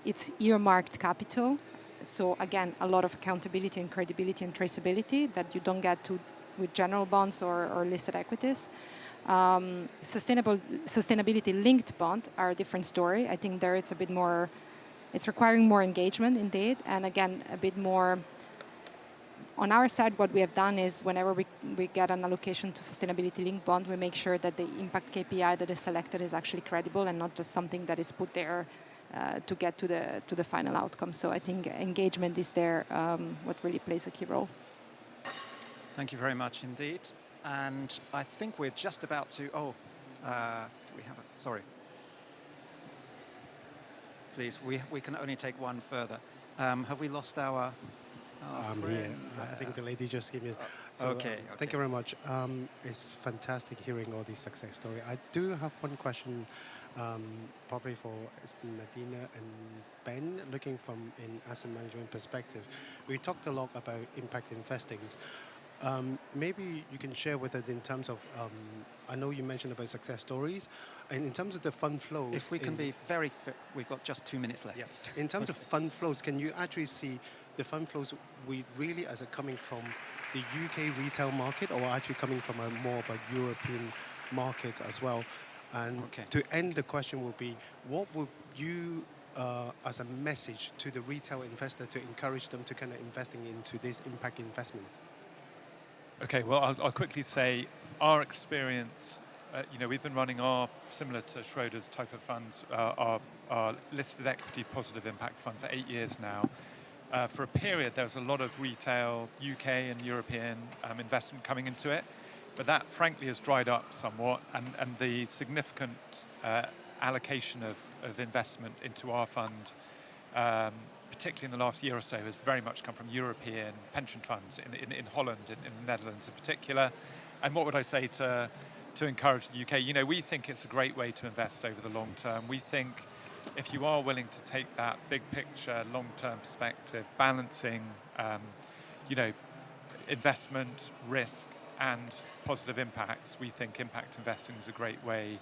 It's earmarked capital. So again, a lot of accountability and credibility and traceability that you don't get to with general bonds or listed equities. Sustainability-linked bond are a different story. I think there it's a bit more, it's requiring more engagement indeed, and again, a bit more. On our side, what we have done is whenever we get an allocation to sustainability-linked bond, we make sure that the impact KPI that is selected is actually credible and not just something that is put there to get to the final outcome. So I think engagement is there what really plays a key role. Thank you very much indeed. And I think we're just about to, do we have a, sorry. Please, we can only take one further. Have we lost our I'm here. I think the lady just gave me. Okay. Thank you very much. It's fantastic hearing all these success stories. I do have one question, probably for Nadina and Ben, looking from an asset management perspective. We talked a lot about impact investing. Maybe you can share with us in terms of, I know you mentioned about success stories, and in terms of the fund flows. If we can be very, we've got just 2 minutes left. Yeah. In terms of fund flows, can you actually see the fund flows really as coming from the UK retail market or actually coming from a more of a European market as well? And to end the question will be, what would you, as a message to the retail investor to encourage them to kind of investing into these impact investments? Okay, well, I'll quickly say our experience, we've been running our, similar to Schroders type of funds, our listed equity positive impact fund for 8 years now. For a period, there was a lot of retail, UK and European investment coming into it, but that frankly has dried up somewhat, and the significant allocation of investment into our fund, particularly in the last year or so, has very much come from European pension funds in Holland, in the Netherlands in particular. And what would I say to encourage the UK? We think it's a great way to invest over the long term. We think if you are willing to take that big picture, long-term perspective, balancing, investment, risk, and positive impacts, we think impact investing is a great way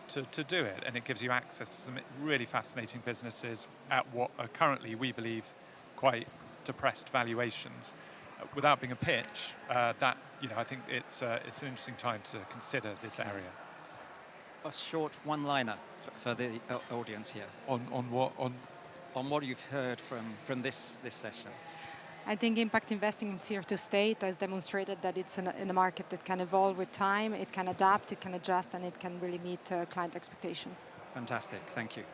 to do it, and it gives you access to some really fascinating businesses at what are currently, we believe, quite depressed valuations. Without being a pitch, I think it's an interesting time to consider this area. A short one-liner for the audience here. On what? On what you've heard from this session. I think impact investing is here to stay. It has demonstrated that it's in a market that can evolve with time, it can adapt, it can adjust, and it can really meet client expectations. Fantastic, thank you.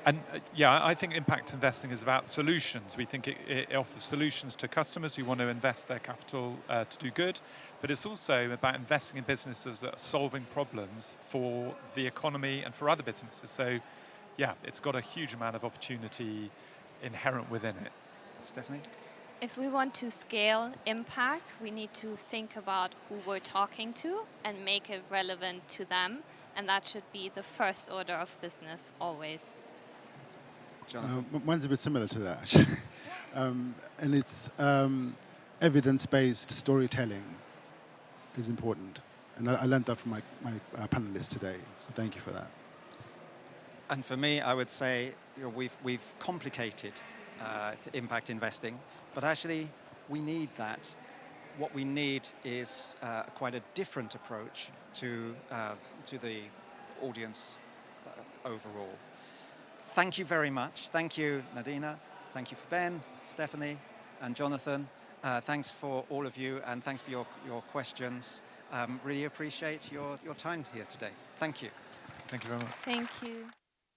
And yeah, I think impact investing is about solutions. We think it offers solutions to customers who want to invest their capital to do good, but it's also about investing in businesses that are solving problems for the economy and for other businesses. So yeah, it's got a huge amount of opportunity inherent within it. Stephanie? If we want to scale impact, we need to think about who we're talking to and make it relevant to them. And that should be the first order of business always. Jonathan? Mine's a bit similar to that, actually. And it's evidence-based storytelling is important. And I learned that from my panelists today, so thank you for that. And for me, I would say we've complicated impact investing, but actually we need that. What we need is quite a different approach to the audience overall. Thank you very much. Thank you, Nadina. Thank you for Ben, Stephanie, and Jonathan. Thanks for all of you, and thanks for your questions. Really appreciate your time here today. Thank you. Thank you very much. Thank you.